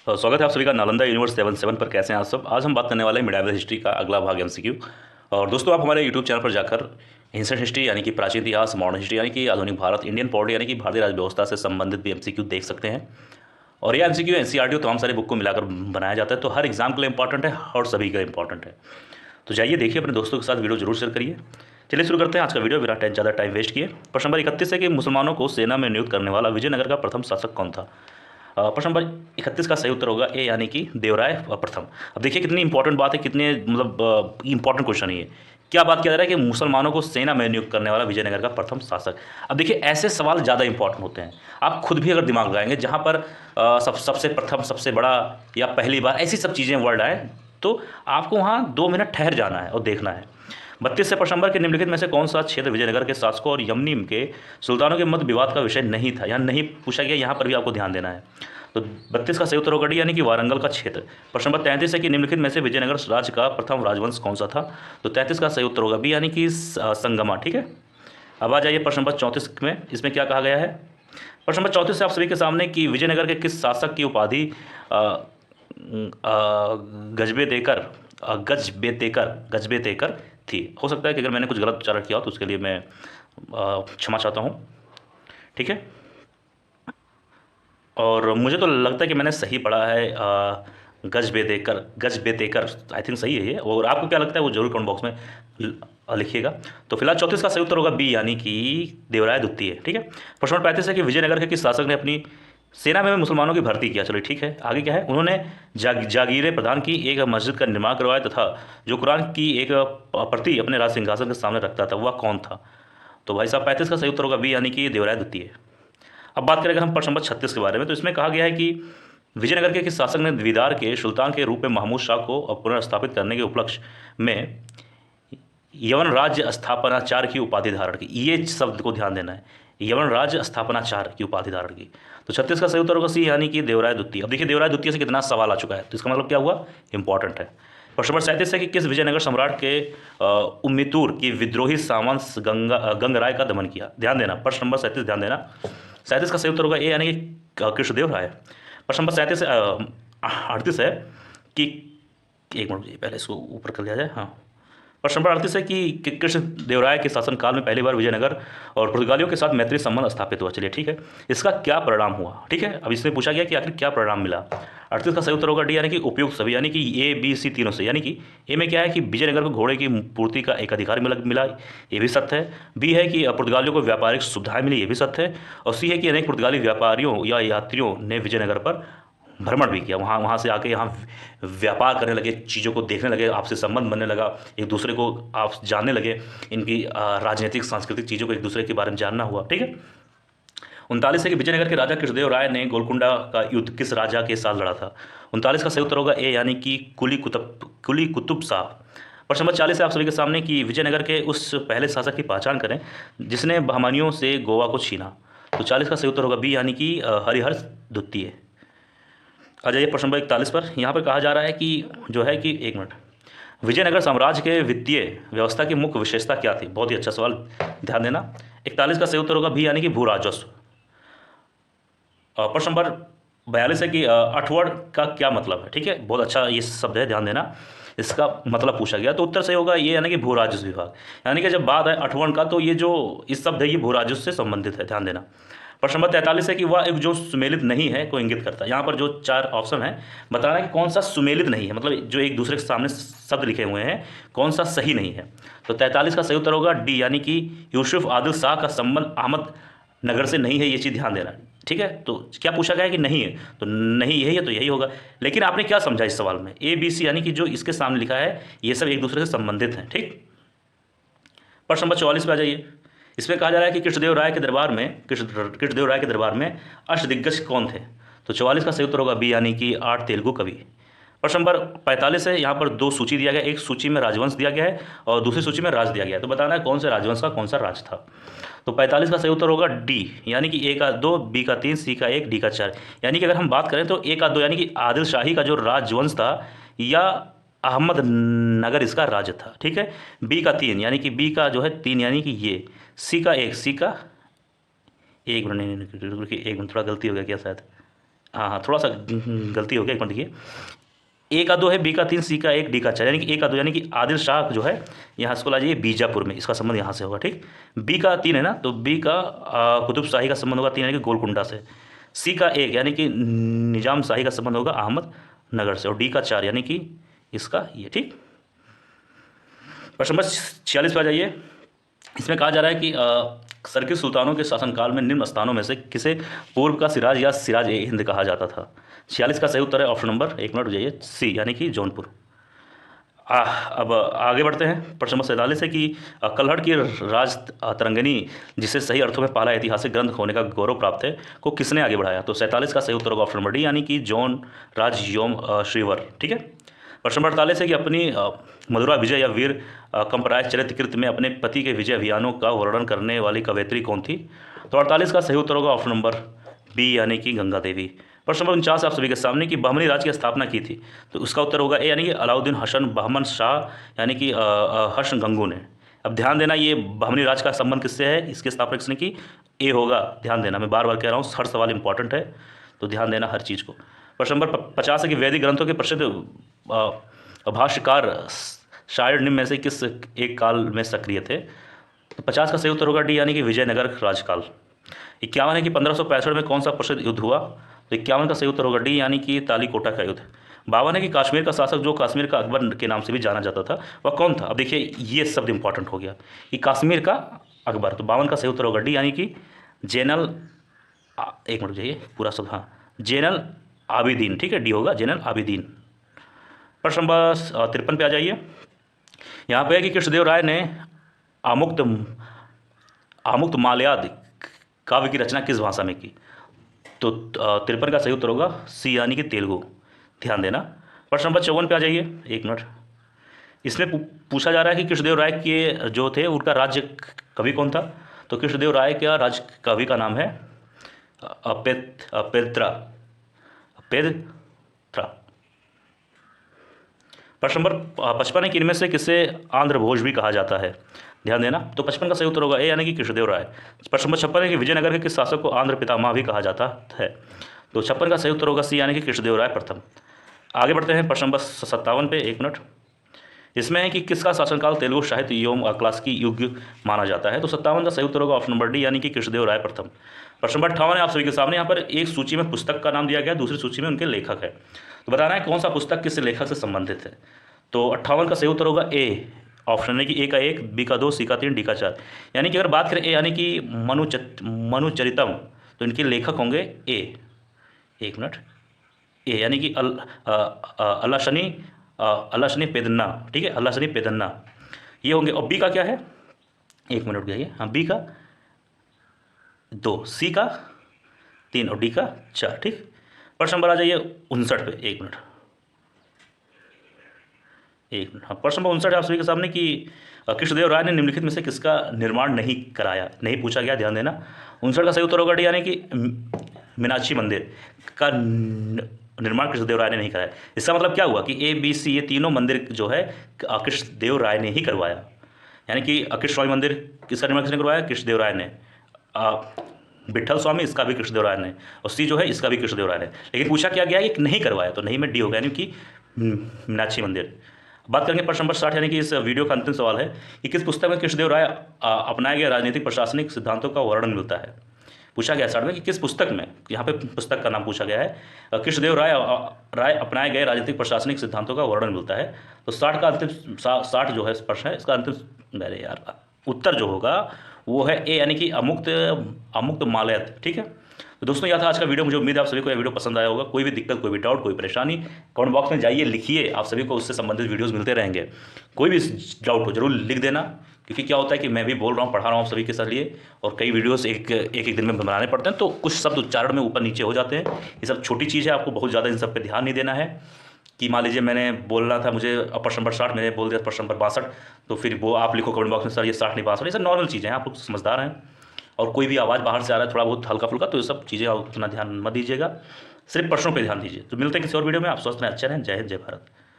स्वागत है आप सभी का नालंदा यूनिवर्स 77 पर। कैसे हैं आप सब। आज हम बात करने वाले हैं मिडाइवल हिस्ट्री का अगला भाग एमसीक्यू। और दोस्तों, आप हमारे यूट्यूब चैनल पर जाकर एंशिएंट हिस्ट्री यानी कि प्राचीन इतिहास, मॉडर्न हिस्ट्री यानी कि आधुनिक भारत, इंडियन पॉलिटी यानी कि भारतीय राज्य व्यवस्था से संबंधित भी एमसीक्यू देख सकते हैं। और ये एमसीक्यू एनसीईआरटी और तमाम सारे बुक को मिलाकर बनाया जाता है, तो हर एग्जाम के लिए इंपॉर्टेंट है और सभी का इंपॉर्टेंट है। तो जाइए देखिए, अपने दोस्तों के साथ वीडियो जरूर शेयर करिए। चलिए शुरू करते हैं आज का वीडियो बिना ज़्यादा टाइम वेस्ट किए। प्रश्न नंबर 31 है कि मुसलमानों को सेना में नियुक्त करने वाला विजयनगर का प्रथम शासक कौन था। प्रश्न नंबर 31 का सही उत्तर होगा ए यानी कि देवराय प्रथम। अब देखिए कितनी इंपॉर्टेंट बात है, कितने मतलब इंपॉर्टेंट क्वेश्चन है ये। क्या बात किया जा रहा है कि मुसलमानों को सेना में नियुक्त करने वाला विजयनगर का प्रथम शासक। अब देखिए ऐसे सवाल ज़्यादा इंपॉर्टेंट होते हैं। आप खुद भी अगर दिमाग लगाएंगे, जहाँ पर सबसे प्रथम, सबसे बड़ा या पहली बार ऐसी सब चीज़ें वर्ड आए, तो आपको वहाँ 2 मिनट ठहर जाना है और देखना है। 32 से प्रश्न नंबर के निम्नलिखित में से कौन सा क्षेत्र विजयनगर के शासकों और यमनी के सुल्तानों के मध्य विवाद का विषय नहीं था, यहाँ नहीं पूछा गया, यहाँ पर भी आपको ध्यान देना है। तो 32 का सही उत्तर होगा डी यानी कि वारंगल का क्षेत्र। प्रश्न नंबर 33 है कि निम्नलिखित में से विजयनगर राज्य का प्रथम राजवंश कौन सा था। तो 33 का सही उत्तर होगा बी यानी कि संगमा। ठीक है, अब आ जाइए प्रश्न नंबर 34 में। इसमें क्या कहा गया है। प्रश्न नंबर 34 से आप सभी के सामने कि विजयनगर के किस शासक की उपाधि गजबे देकर थी। हो सकता है कि अगर मैंने कुछ गलत उच्चारण किया हो तो उसके लिए मैं क्षमा चाहता हूँ। ठीक है, और मुझे तो लगता है कि मैंने सही पढ़ा है। गजबे देकर आई थिंक सही है ये। और आपको क्या लगता है वो जरूर कमेंट बॉक्स में लिखिएगा। तो फिलहाल 34 का सही उत्तर होगा बी यानी कि देवराय द्वितीय। ठीक है, प्रश्न नंबर 35 है कि विजयनगर के किस शासक ने अपनी सेना में मुसलमानों की भर्ती किया। चलो ठीक है, आगे क्या है। उन्होंने जागीरें प्रदान की, एक मस्जिद का निर्माण करवाया तथा जो कुरान की एक प्रति अपने राज सिंहासन के सामने रखता था, वह कौन था। तो भाई साहब 35 का सही उत्तर होगा बी यानी कि देवराय द्वितीय। अब बात करेंगे हम प्रश्न नंबर 36 के बारे में। तो इसमें कहा गया है कि विजयनगर के किस शासक ने द्विदार के सुल्तान के रूप में महमूद शाह को पुनर्स्थापित करने के उपलक्ष्य में यवन राज्य स्थापनाचार्य की उपाधि धारण की। ये शब्द को ध्यान देना है, यवन राज्य स्थापनाचार्य की उपाधि धारण की। तो 36 का सही उत्तर होगा सी यानी कि देवराय द्वितीय। अब देखिए देवराय द्वितीय से कितना सवाल आ चुका है, तो इसका मतलब क्या हुआ, इंपॉर्टेंट है। प्रश्न नंबर 37 है कि किस विजयनगर सम्राट के उम्मीतूर की विद्रोही सामंत गंगराय का दमन किया। ध्यान देना, प्रश्न नंबर 37 ध्यान देना। 37 का सही उत्तर होगा ए यानी कि कृष्णदेव राय। प्रश्न नंबर 38 है कि एक मिनट पहले इसको ऊपर कर लिया जाए। हाँ, प्रश्न नंबर 38 है कि कृष्णदेवराय के शासनकाल में पहली बार विजयनगर और पुर्तगालियों के साथ मैत्री संबंध स्थापित हुआ। चलिए ठीक है, इसका क्या परिणाम हुआ। ठीक है, अब इसमें पूछा गया कि आखिर क्या परिणाम मिला। 38 का सही उत्तर होगा डी यानी कि उपयुक्त सभी, यानी कि ए बी सी तीनों से। यानी कि ए में क्या है कि विजयनगर को घोड़े की पूर्ति का एक अधिकार मिला, ये भी सत्य है। बी है कि पुर्तगालियों को व्यापारिक सुविधाएं मिली, ये भी सत्य है। और सी है कि अनेक पुर्तगाली व्यापारियों या यात्रियों ने विजयनगर पर भ्रमण भी किया, वहाँ से आके यहाँ व्यापार करने लगे, चीज़ों को देखने लगे, आपसे संबंध बनने लगा, एक दूसरे को आप जानने लगे, इनकी राजनीतिक सांस्कृतिक चीज़ों को एक दूसरे के बारे में जानना हुआ। ठीक है, 39 है कि विजयनगर के राजा कृष्णदेव राय ने गोलकुंडा का युद्ध किस राजा के साथ लड़ा था। 39 का सही उत्तर होगा ए यानी कि कुली कुतुब शाह। प्रश्न नंबर 40 है आप सभी के सामने कि विजयनगर के उस पहले शासक की पहचान करें जिसने बहमानियों से गोवा को छीना। तो 40 का सही उत्तर होगा बी यानी कि हरिहर द्वितीय। आ जाइए प्रश्न नंबर 41 पर। यहाँ पर कहा जा रहा है कि जो है कि एक मिनट, विजयनगर साम्राज्य के वित्तीय व्यवस्था की मुख्य विशेषता क्या थी। बहुत ही अच्छा सवाल, ध्यान देना। 41 का सही उत्तर होगा बी यानी कि भू राजस्व। प्रश्न नंबर 42 है कि अठवड़ का क्या मतलब है। ठीक है, बहुत अच्छा ये शब्द है, ध्यान देना, इसका मतलब पूछा गया। तो उत्तर सही होगा ये यानी कि भू राजस्व विभाग। यानी कि जब बात है अठवण का, तो ये जो इस शब्द है ये भू राजस्व से संबंधित है, ध्यान देना। प्रश्न नंबर 43 है कि वह एक जो सुमेलित नहीं है को इंगित करता है। यहाँ पर जो 4 ऑप्शन है, बताना है कि कौन सा सुमेलित नहीं है, मतलब जो एक दूसरे के सामने शब्द लिखे हुए हैं, कौन सा सही नहीं है। तो 43 का सही उत्तर होगा डी यानी कि यूसुफ आदिल शाह का संबंध अहमद नगर से नहीं है, ये चीज़ ध्यान देना। ठीक है, तो क्या पूछा गया है कि नहीं है, तो नहीं यही है, तो यही होगा। लेकिन आपने क्या समझा इस सवाल में, ए बी सी यानी कि जो इसके सामने लिखा है ये सब एक दूसरे से संबंधित हैं। ठीक, प्रश्न नंबर 44 पे आ जाइए। इसमें कहा जा रहा है कि कृष्णदेव राय के दरबार में अष्टदिग्गज कौन थे। तो 44 का सही उत्तर होगा बी यानी कि 8 तेलुगु कवि। प्रश्न नंबर 45 है, यहाँ पर 2 सूची दिया गया, एक सूची में राजवंश दिया गया है और दूसरी सूची में राज दिया गया है। तो बताना है कौन से राजवंश का कौन सा राज था। तो 45 का सही उत्तर होगा डी यानी कि ए का 2, बी का 3, सी का 1, डी का 4। यानी कि अगर हम बात करें तो ए का 2 यानी कि आदिल शाही का जो राजवंश था या अहमद नगर इसका राज्य था। ठीक है, बी का 3 यानी कि बी का जो है 3 यानी कि ये, सी का 1, सी का एक मिनट, एक मिनट थोड़ा गलती हो गया क्या शायद, हाँ हाँ, थोड़ा सा गलती हो गया, एक मिनट देखिए। ए का 2 है, बी का 3, सी का 1, डी का 4, यानी कि ए का 2 यानी कि आदिल शाह जो है यहाँ स्कूल आ जाइए बीजापुर में, इसका संबंध यहाँ से होगा, ठीक। बी का 3 है ना, तो बी का कुतुब शाही का संबंध होगा 3 यानी कि गोलकुंडा से। सी का 1 यानी कि निजाम शाही का संबंध होगा अहमद नगर से। और डी का 4 यानी कि इसका ये, ठीक। प्रश्न नंबर 46 पे आ जाइए। इसमें कहा जा रहा है कि सरकी सुल्तानों के शासनकाल में निम्न स्थानों में से किसे पूर्व का सिराज या सिराज ए हिंद कहा जाता था। 46 का सही उत्तर है ऑप्शन नंबर, एक मिनट हो जाइए, सी यानी कि जौनपुर। अब आगे बढ़ते हैं। प्रश्न नंबर 47 है कि कल्हड़ की राज तरंगिणी, जिसे सही अर्थों में पहला ऐतिहासिक ग्रंथ होने का गौरव प्राप्त है, को किसने आगे बढ़ाया। तो 47 का सही उत्तर होगा ऑप्शन नंबर डी यानी कि जॉन राज योम श्रीवर, ठीक है। प्रश्न नंबर 48 है कि अपनी मधुरा विजय या वीर कंपराज चरित्र कृत में अपने पति के विजय अभियानों का वर्णन करने वाली कवयित्री कौन थी। तो 48 का सही उत्तर होगा ऑप्शन नंबर बी यानी कि गंगा देवी। प्रश्न नंबर 49 आप सभी के सामने कि बहमनी राज्य की स्थापना की थी, तो उसका उत्तर होगा ए यानी कि अलाउद्दीन हसन बहमन शाह यानी कि हर्ष गंगू ने। अब ध्यान देना, ये बहमनी राज्य का संबंध किससे है, इसकी स्थापना किसने की, ए होगा। ध्यान देना, मैं बार बार कह रहा हूँ, हर सवाल इंपॉर्टेंट है, तो ध्यान देना हर चीज़ को। प्रश्न नंबर 50 है कि वैदिक ग्रंथों के प्रसिद्ध भाष्यकार शायर निम्न में से किस एक काल में सक्रिय थे। तो 50 का सही उत्तर होगा डी यानी कि विजयनगर राजकाल। 51 है कि 1565 में कौन सा प्रसिद्ध युद्ध हुआ। तो 51 का सही उत्तर होगा डी यानी कि तालीकोटा का युद्ध। 52 है कि कश्मीर का शासक जो कश्मीर का अकबर के नाम से भी जाना जाता था वह कौन था। अब देखिए ये शब्द इंपॉर्टेंट हो गया कि कश्मीर का अकबर, तो 52 का सही उत्तर होगा डी यानी कि जैनल, एक मिनट जाइए पूरा शब्द, हाँ, जैनल आबिदीन, ठीक है, डी होगा जैनल आबिदीन। प्रश्न नंबर 53 पे आ जाइए। यहाँ पे है कि कृष्णदेव राय ने आमुक्त माल्याद काव्य की रचना किस भाषा में की। तो 53 का सही उत्तर होगा सी यानी कि तेलुगु। ध्यान देना। प्रश्न नंबर 54 पे आ जाइए, एक मिनट। इसमें पूछा जा रहा है कि कृष्णदेव राय के जो थे उनका राज्य कवि कौन था। तो कृष्णदेव राय का राज्य कवि का नाम है पेद्रा। प्रश्न नंबर 55 है कि इनमें से किसे आंध्र भोज भी कहा जाता है। ध्यान देना, तो 55 का सही उत्तर होगा ए यानी कि कृष्णदेव राय। प्रश्न नंबर 56 है कि विजयनगर के किस शासक को आंध्र पितामह भी कहा जाता है। तो 56 का सही उत्तर होगा सी यानी कि कृष्णदेव राय प्रथम। आगे बढ़ते हैं प्रश्न नंबर 57 पे, एक मिनट। इसमें है कि किसका शासनकाल तेलुगु साहित्य एवं क्लासिकी युग माना जाता है। तो 57 का सही उत्तर होगा ऑप्शन नंबर डी यानी कि कृष्णदेव राय प्रथम। प्रश्न नंबर 58 है आप सभी के सामने। यहाँ पर एक सूची में पुस्तक का नाम दिया गया, दूसरी सूची में उनके लेखक है, तो बताना है कौन सा पुस्तक किस लेखक से संबंधित है। तो 58 का सही उत्तर होगा ए ऑप्शन है कि ए का 1, बी का 2, सी का 3, डी का 4। यानी कि अगर बात करें ए यानी कि मनुचरितम, तो इनके लेखक होंगे ए, एक मिनट, ए यानी कि अल्लाशनी पेदन्ना, ठीक है, अल्लाशनी पेदन्ना ये होंगे। और बी का क्या है, एक मिनट गया, हाँ, बी का 2, सी का 3 और डी का 4, ठीक। प्रश्न नंबर आ जाइए 59 पे, एक मिनट। हाँ, प्रश्न नंबर 59 आप सभी के सामने कि कृष्णदेव राय ने निम्नलिखित में से किसका निर्माण नहीं कराया, नहीं पूछा गया, ध्यान देना। 59 का सही उत्तर होगा डी यानी कि मीनाक्षी मंदिर का निर्माण कृष्णदेव राय ने नहीं कराया। इसका मतलब क्या हुआ कि ए बी सी ये तीनों मंदिर जो है कृष्णदेव राय ने ही करवाया। यानी कि कृष्ण स्वामी मंदिर किसका निर्माण किसने करवाया, कृष्णदेव राय ने। विठल स्वामी इसका भी कृष्णदेव राय ने, और सी जो है इसका भी कृष्णदेव राय ने। लेकिन पूछा क्या गया कि नहीं करवाया, तो नहीं में डी होगा यानी कि मीनाक्षी मंदिर। बात करेंगे प्रश्न नंबर 60 यानी कि इस वीडियो का अंतिम सवाल है कि किस पुस्तक में कृष्णदेव राय अपनाए गए राजनीतिक प्रशासनिक सिद्धांतों का वर्णन मिलता है। पूछा गया 60 में कि किस पुस्तक में, यहाँ पे पुस्तक का नाम पूछा गया है, कृष्णदेव राय अपनाए गए राजनीतिक प्रशासनिक सिद्धांतों का वर्णन मिलता है। तो 60 का अंतिम 60 जो है प्रश्न है, इसका अंतिम अरे यार उत्तर जो होगा वो है ए यानी कि अमुक्त मालयत, ठीक है। तो दोस्तों यह था आज का वीडियो। मुझे उम्मीद है आप सभी को यह वीडियो पसंद आया होगा। कोई भी दिक्कत, कोई भी डाउट, कोई परेशानी, कमेंट बॉक्स में जाइए, लिखिए, आप सभी को उससे संबंधित वीडियोस मिलते रहेंगे। कोई भी डाउट हो जरूर लिख देना, क्योंकि क्या होता है कि मैं भी बोल रहा हूँ, पढ़ा रहा हूँ आप सभी के साथ लिए, और कई वीडियोस एक दिन में बनाने पड़ते हैं, तो कुछ शब्द उच्चारण में ऊपर नीचे हो जाते हैं। ये सब छोटी चीज़ है, आपको बहुत ज़्यादा इन सब पर ध्यान नहीं देना है। कि मान लीजिए मैंने बोलना था, मुझे प्रश्न नंबर 60 मैंने बोल दिया प्रश्न नंबर 62, तो फिर वो आप लिखो कमेंट बॉक्स में सर ये 60 नहीं 62, ये सब नॉर्मल चीज़ें हैं, आप लोग समझदार हैं। और कोई भी आवाज़ बाहर से आ रहा है थोड़ा बहुत हल्का फुल्का, तो ये सब चीज़ें आप उतना ध्यान मत दीजिएगा, सिर्फ प्रश्नों पे ध्यान दीजिए। तो मिलते हैं किसी और वीडियो में। आप स्वस्थ रहें, अच्छे रहें। जय हिंद, जय भारत।